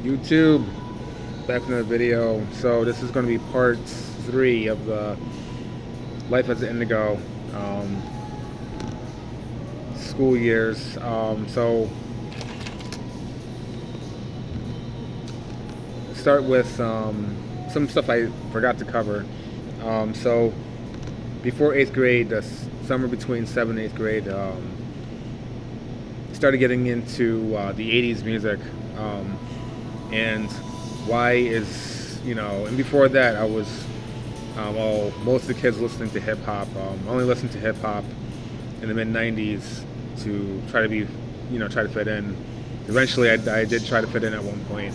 YouTube, back with another video. So this is going to be part 3 of the Life as an Indigo school years. So start with some stuff I forgot to cover. So before 8th grade, the summer between 7th and 8th grade, started getting into the 80s music. And why is, and before that I was, well, most of the kids listening to hip hop. I only listened to hip hop in the mid 90s to try to be, try to fit in. Eventually I did try to fit in at one point.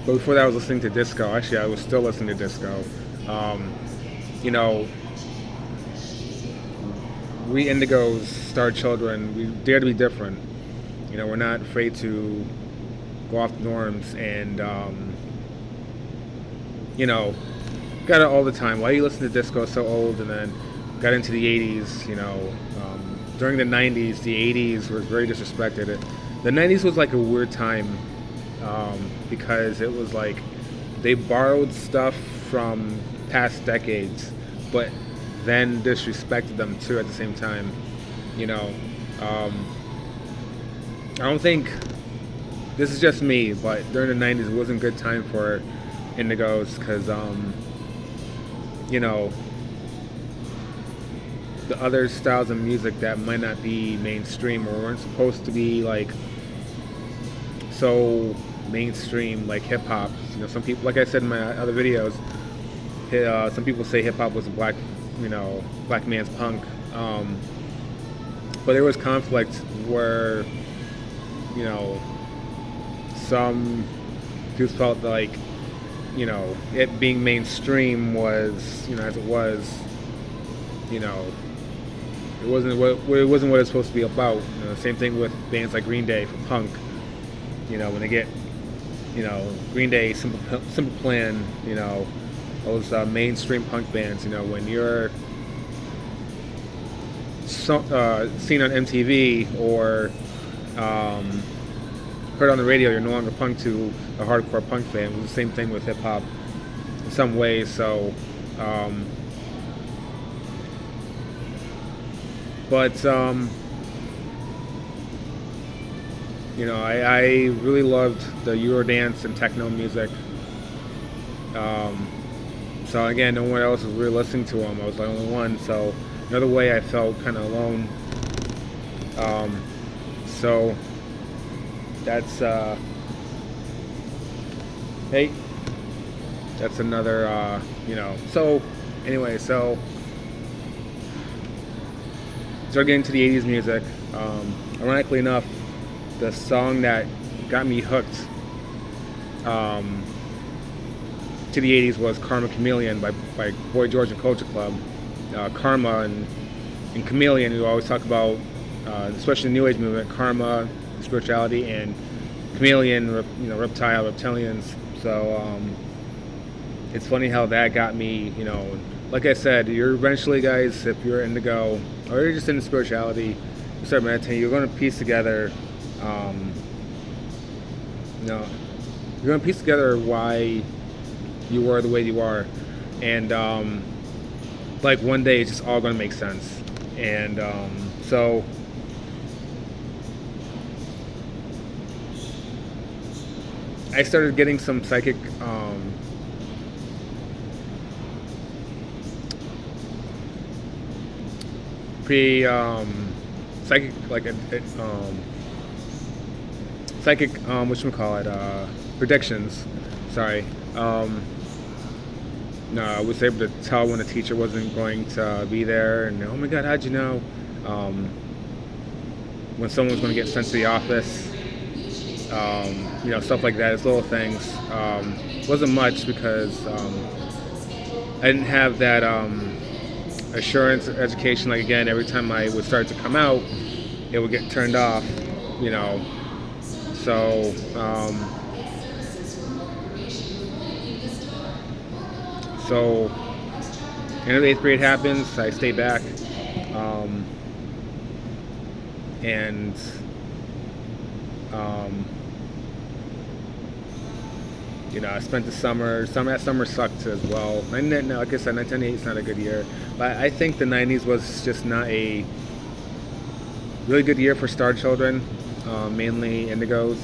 But before that I was listening to disco. Actually, I was still listening to disco. You know, we Indigos, Star Children, we dare to be different. We're not afraid to go off the norms and, got it all the time. Why do you listen to disco so old? And then got into the 80s, during the 90s, the 80s was very disrespected. The 90s was like a weird time because it was like they borrowed stuff from past decades, but then disrespected them too at the same time. I don't think, this is just me, but during the 90s it wasn't a good time for Indigos because, the other styles of music that might not be mainstream or weren't supposed to be like so mainstream, like hip hop. Some people, like I said in my other videos, some people say hip hop was a black man's punk. But there was conflict where, some people felt like, it being mainstream was, as it was, it wasn't what it's supposed to be about. Same thing with bands like Green Day for punk. When they get, Green Day, Simple Plan, those mainstream punk bands. When you're seen on MTV or heard on the radio, you're no longer punk to a hardcore punk fan. It was the same thing with hip hop in some ways. So, but I really loved the Eurodance and techno music. So again, no one else was really listening to them. I was the only one. So another way I felt kind of alone. So that's hey, that's another So anyway, so started getting to the 80s music. Ironically enough, the song that got me hooked to the 80s was Karma Chameleon by Boy George and Culture Club. Karma and Chameleon, who always talk about, especially the New Age movement, karma, spirituality, and chameleon, reptilians. So it's funny how that got me, like I said, you're eventually, guys, if you're indigo or you're just into spirituality, you start meditating, you're going to piece together, you're going to piece together why you are the way you are, and like one day it's just all going to make sense. And so I started getting some psychic psychic, like psychic, predictions. Sorry. No, I was able to tell when a teacher wasn't going to be there, and oh my God, how'd you know? When someone was going to get sent to the office, stuff like that. It's little things. Wasn't much because I didn't have that assurance education. Like again, every time I would start to come out, it would get turned off. So. So, end of 8th grade happens. I stay back. and um, I spent the summer. That summer sucked as well. And then, like I said, 1998 is not a good year, but I think the 90s was just not a really good year for Star Children, mainly Indigos,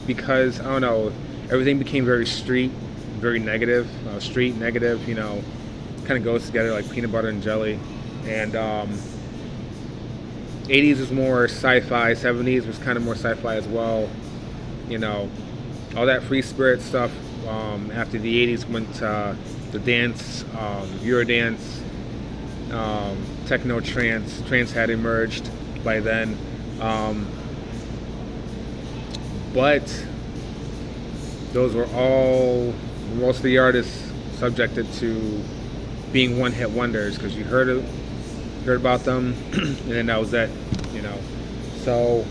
because I don't know, everything became very street, very negative. Street negative, kind of goes together like peanut butter and jelly. And 80s was more sci-fi. 70s was kind of more sci-fi as well. All that free spirit stuff. After the 80s went the dance, Eurodance, techno, trance had emerged by then. But those were all, most of the artists subjected to being one-hit wonders, because you heard about them, and then that was it. So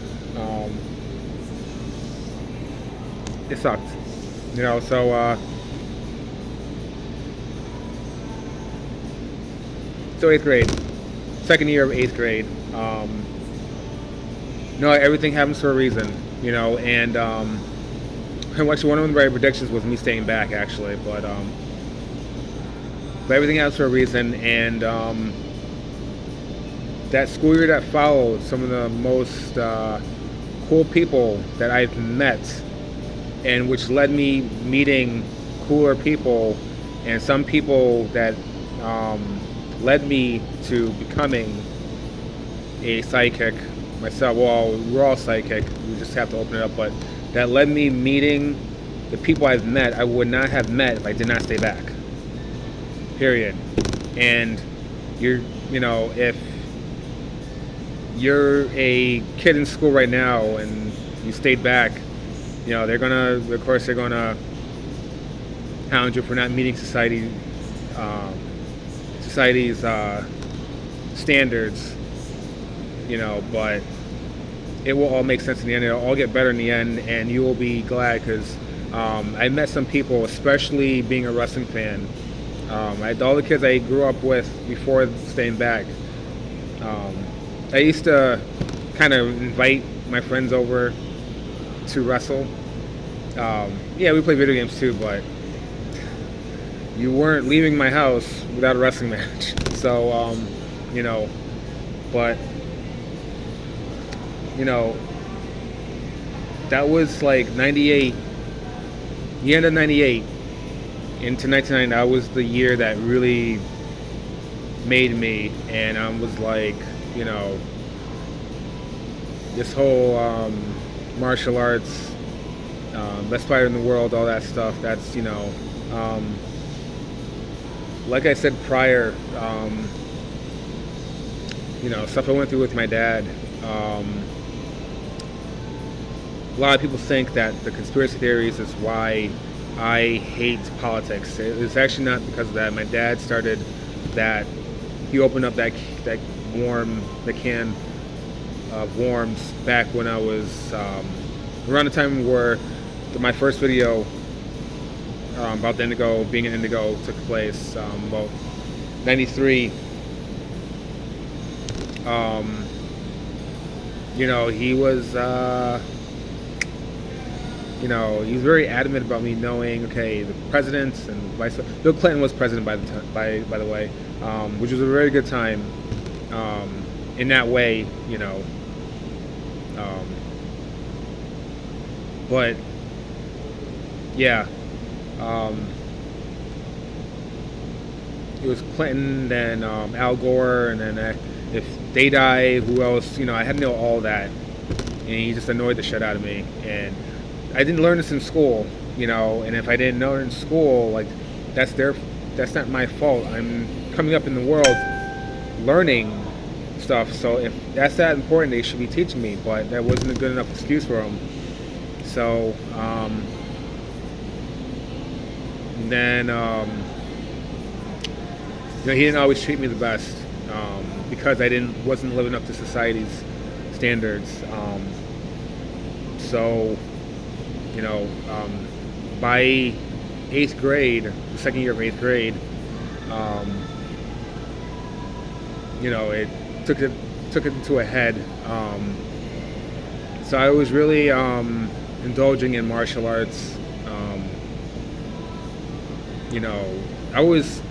it sucked. So 8th grade, second year of 8th grade. Everything happens for a reason, and actually one of my predictions was me staying back, actually, but everything happens for a reason. And that school year that followed, some of the most cool people that I've met, and which led me meeting cooler people, and some people that led me to becoming a psychic myself. Well, we're all psychic, we just have to open it up, but that led me meeting the people I've met I would not have met if I did not stay back. Period. And if you're a kid in school right now and you stayed back, they're gonna hound you for not meeting society's standards, but it will all make sense in the end. It'll all get better in the end, and you will be glad, because I met some people, especially being a wrestling fan. All the kids I grew up with before staying back, I used to kind of invite my friends over to wrestle. We play video games too, but you weren't leaving my house without a wrestling match. So, but, that was like 98, the end of 98 into 1990. That was the year that really made me, and I was like, this whole martial arts, best fighter in the world, all that stuff, that's, like I said prior, stuff I went through with my dad. A lot of people think that the conspiracy theories is why I hate politics. It's actually not because of that. My dad started that. He opened up that can of worms back when I was around the time where my first video about the Indigo, being an Indigo, took place, about 93. He was he was very adamant about me knowing, okay, the presidents and Bill Clinton was president by the way, which was a very good time in that way, but yeah, it was Clinton, then Al Gore, and then if they die, who else? I had to know all that, and he just annoyed the shit out of me. And I didn't learn this in school, and if I didn't know it in school, like, that's not my fault. I'm coming up in the world learning stuff, so if that's that important, they should be teaching me, but that wasn't a good enough excuse for them. So then he didn't always treat me the best, because I wasn't living up to society's standards. So by 8th grade, the second year of 8th grade, it took took it to a head. So I was really indulging in martial arts. You know, I was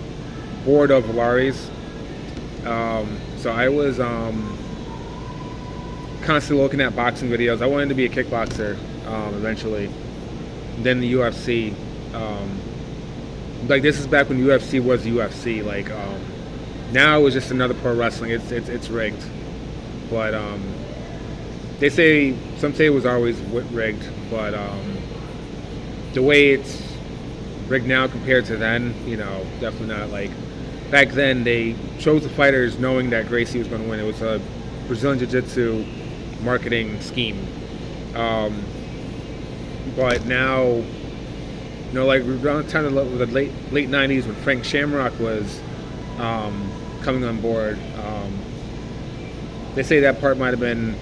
bored of Laris, so I was constantly looking at boxing videos. I wanted to be a kickboxer eventually. Then the UFC. Like, this is back when UFC was UFC. Like, now it's just another pro wrestling. It's rigged, but some say it was always rigged, but the way it's rigged now compared to then, you know, definitely not. Like, back then they chose the fighters knowing that Gracie was going to win. It was a Brazilian Jiu-Jitsu marketing scheme. But now, you know, like around the time of the late 90s when Frank Shamrock was coming on board, they say that part might have been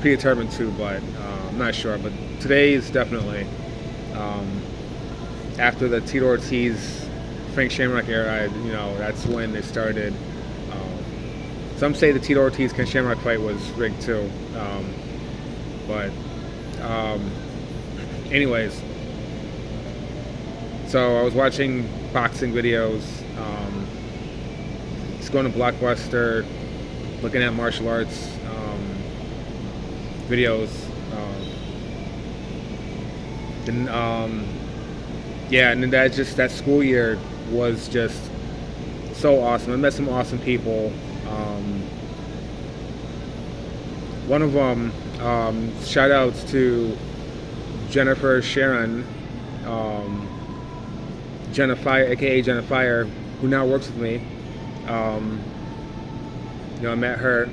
predetermined too, but I'm not sure. But today is definitely after the Tito Ortiz, Frank Shamrock era. You know, that's when it started. Some say the Tito Ortiz Ken Shamrock fight was rigged too, but anyways. So I was watching boxing videos, just going to Blockbuster, looking at martial arts videos. And then that school year was just so awesome. I met some awesome people. One of them, shout outs to Jennifer Sharon, Jenna Fire, aka Jenna Fire, who now works with me. You know, I met her,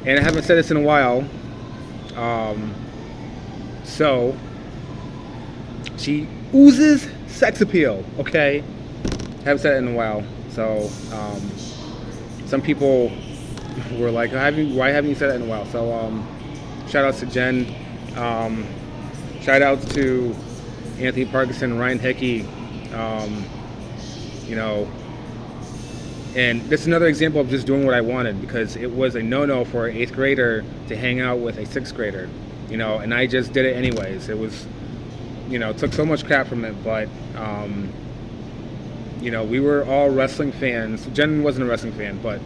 and I haven't said this in a while. So she oozes sex appeal. Okay, haven't said it in a while. So some people were like, "Why haven't you said that in a while?" So shout outs to Jen. Shout outs to Anthony Parkinson, Ryan Hickey, you know, and this is another example of just doing what I wanted, because it was a no-no for an 8th grader to hang out with a 6th grader, you know, and I just did it anyways. It was, you know, took so much crap from it, but, you know, we were all wrestling fans. Jen wasn't a wrestling fan, but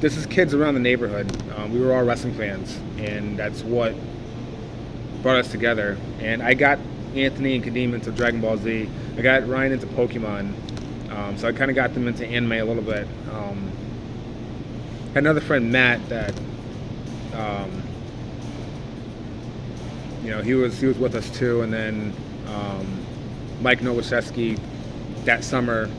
this is kids around the neighborhood. We were all wrestling fans, and that's what brought us together. And I got Anthony and Kadeem into Dragon Ball Z. I got Ryan into Pokemon. So I kind of got them into anime a little bit. Had another friend, Matt, that you know, he was with us too. And then Mike Nowaszewski that summer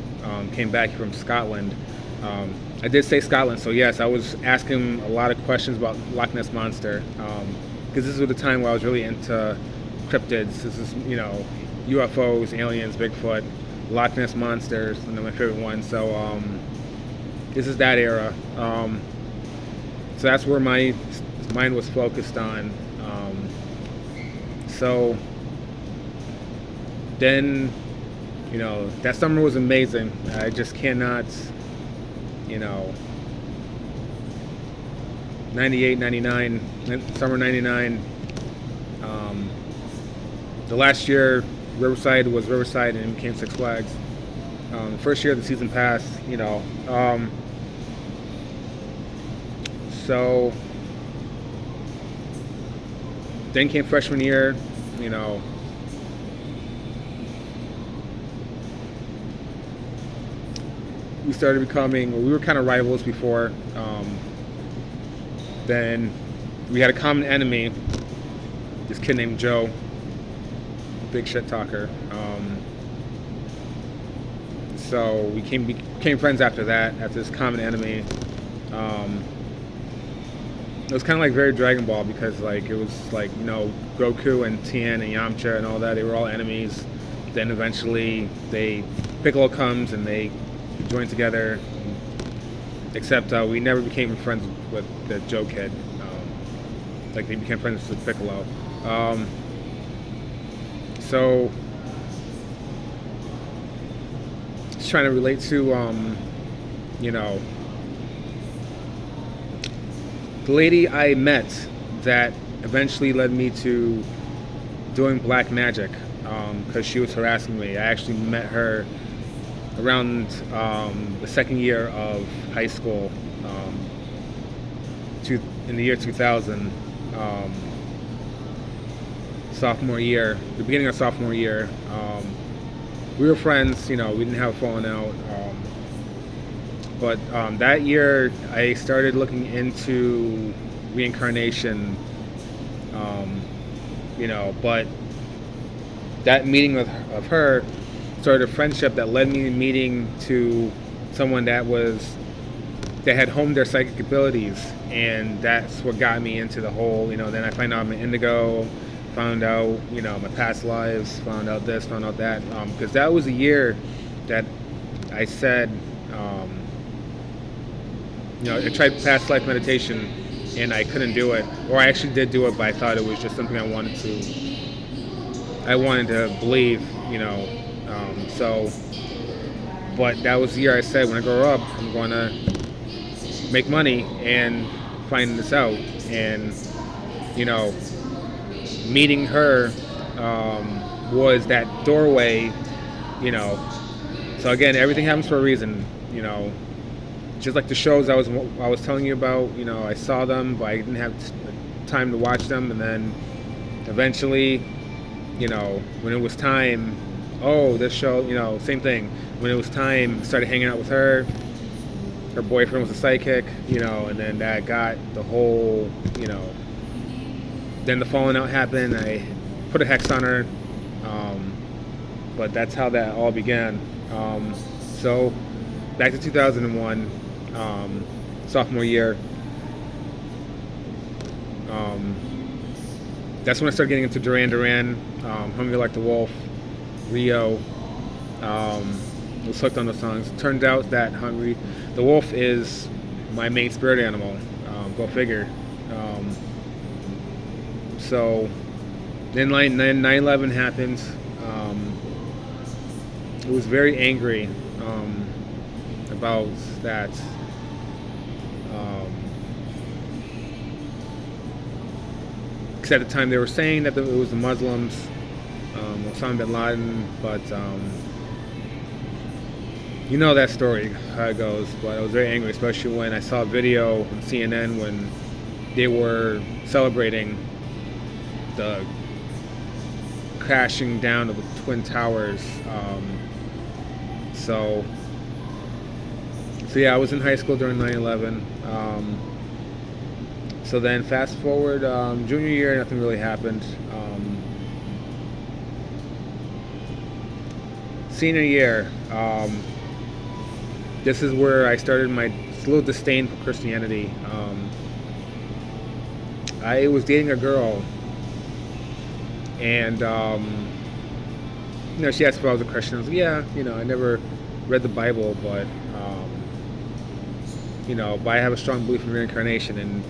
came back from Scotland. I did say Scotland, so yes, I was asking him a lot of questions about Loch Ness Monster, because this was the time where I was really into cryptids. This is, you know, UFOs, aliens, Bigfoot, Loch Ness Monsters, and they're my favorite one. So this is that era. So that's where my mind was focused on. So then, you know, that summer was amazing. I just cannot, you know, 98, 99, summer 99. The last year, Riverside was Riverside and it became Six Flags. First year of the season pass, you know. So then came freshman year, you know. We started becoming, we were kind of rivals before. Then we had a common enemy, this kid named Joe, big shit talker. So we became friends after that, after this common enemy. It was kind of like very Dragon Ball, because like it was like, you know, Goku and Tien and Yamcha and all that, they were all enemies. Then eventually Piccolo comes and they join together, except we never became friends with the Joe kid. Like they became friends with Piccolo. So just trying to relate to, you know, the lady I met that eventually led me to doing black magic, because she was harassing me. I actually met her around the second year of high school, in the year 2000, sophomore year, the beginning of sophomore year. We were friends, we didn't have a falling out. But that year, I started looking into reincarnation, but that meeting of her started a friendship that led me meeting to someone that had honed their psychic abilities, and that's what got me into the whole, then I found out I'm an Indigo, found out, my past lives, found out this, found out that, because that was a year that I said, I tried past life meditation and I couldn't do it, or I actually did do it, but I thought it was just something I wanted to believe, but that was the year I said, when I grow up, I'm going to make money and find this out. And, meeting her was that doorway, so again, everything happens for a reason, just like the shows I was telling you about, I saw them, but I didn't have time to watch them, and then eventually, when it was time, this show, same thing. When it was time, I started hanging out with her. Her boyfriend was a psychic, and then that got the whole, then the falling out happened. I put a hex on her, but that's how that all began. So back to 2001, sophomore year. That's when I started getting into Duran, Hungry Like the Wolf, Rio. Was hooked on the songs. Turned out that Hungry the Wolf is my main spirit animal. Go figure. So then 9/11 happened. I was very angry about that. Because at the time they were saying that it was the Muslims, Osama bin Laden, but you know that story, how it goes. But I was very angry, especially when I saw a video on CNN when they were celebrating the crashing down of the Twin Towers. So yeah, I was in high school during 9/11. So then fast forward, junior year, nothing really happened. Senior year, this is where I started my little disdain for Christianity. I was dating a girl, and she asked if I was a Christian. I was like, yeah, I never read the Bible, but but I have a strong belief in reincarnation, and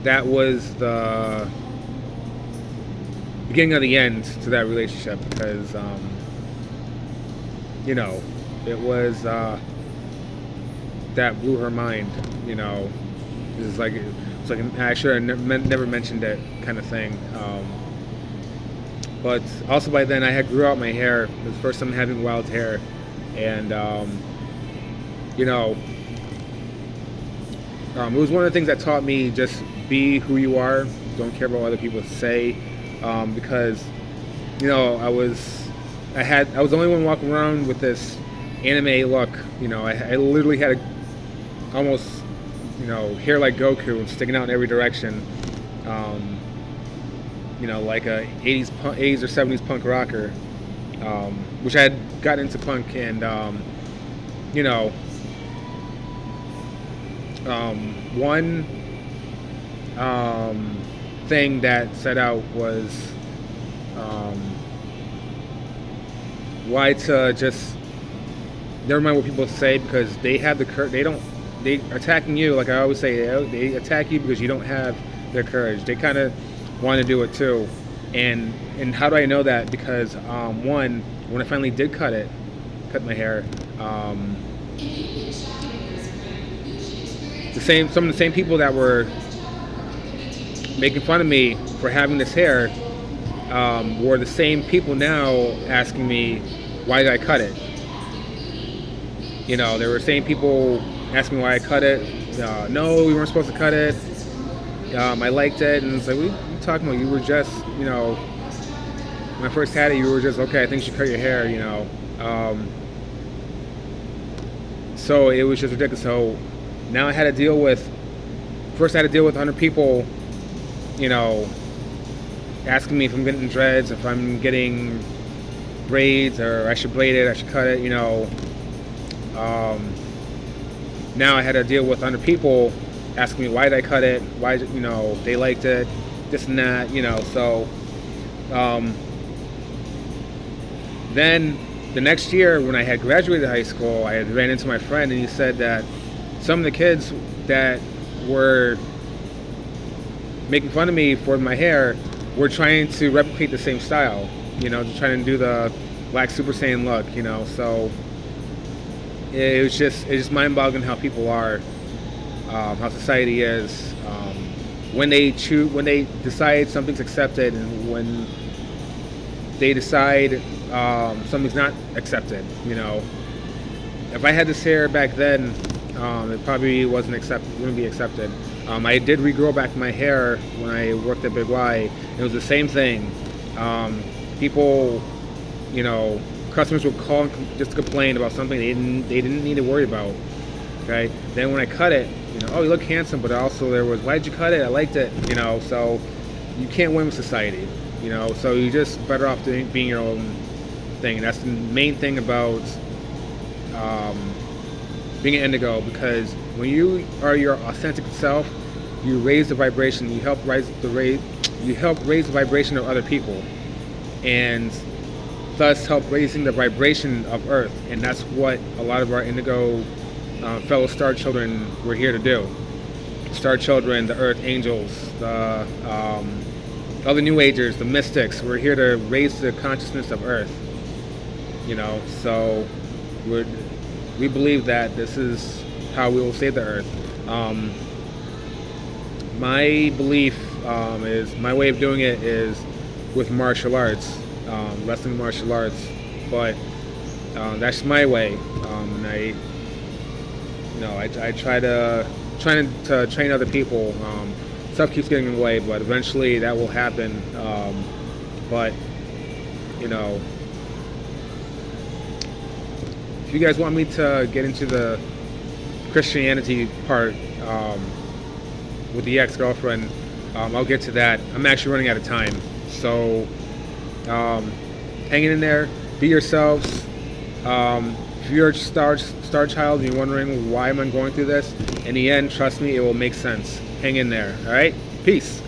that was the beginning of the end to that relationship, because it was that blew her mind. It's like I should have never mentioned it, kind of thing. But also by then I had grew out my hair. It was the first time having wild hair, and it was one of the things that taught me, just be who you are. Don't care about what other people say, because I was the only one walking around with this anime look. I literally had almost hair like Goku and sticking out in every direction. Like a 80s or 70s punk rocker, which I had gotten into punk, and one thing that set out was why to just never mind what people say, because they have the courage. They attacking you, like I always say, they attack you because you don't have their courage. They kind of want to do it too. And how do I know that? Because one, when I finally did cut my hair, some of the same people that were making fun of me for having this hair were the same people now asking me why did I cut it. You know, there were the same people asking me why I cut it. No, we weren't supposed to cut it. I liked it, and it's like, what are you talking about? You were just, you know, when I first had it, you were just, okay, I think you should cut your hair, you know. So it was just ridiculous. So now I had to deal with, first I had to deal with 100 people, you know, asking me if I'm getting dreads, if I'm getting braids, or I should braid it, I should cut it, you know. Now I had to deal with 100 people asking me why did I cut it, why, you know, they liked it, this and that, you know. So then the next year when I had graduated high school, I had ran into my friend, and he said that some of the kids that were making fun of me for my hair were trying to replicate the same style, you know, trying to do the Black Super Saiyan look, you know. So it's just mind-boggling how people are, how society is, when they decide something's accepted, and when they decide something's not accepted. You know, if I had this hair back then, it probably wouldn't be accepted. I did regrow back my hair when I worked at Big Y. It was the same thing. People, you know, customers would call just to complain about something they didn't need to worry about. Okay. Then when I cut it, you know, oh, you look handsome, but also there was, why did you cut it? I liked it. You know, so you can't win with society. You know, so you're just better off being your own thing. And that's the main thing about being an Indigo, because when you are your authentic self, you raise the vibration. You help raise the vibration of other people, and thus help raising the vibration of Earth. And that's what a lot of our Indigo fellow star children were here to do. Star children, the Earth angels, the other New Agers, the mystics. We're here to raise the consciousness of Earth. You know, so we believe that this is how we will save the Earth. My belief is, my way of doing it is with martial arts, wrestling martial arts. But that's my way, and I try to train other people. Stuff keeps getting in the way, but eventually that will happen. But you know, if you guys want me to get into the Christianity part with the ex-girlfriend, I'll get to that. I'm actually running out of time, so hanging in there. Be yourselves. If you're a star child and you're wondering why am I going through this, in the end, trust me, it will make sense. Hang in there. All right, peace.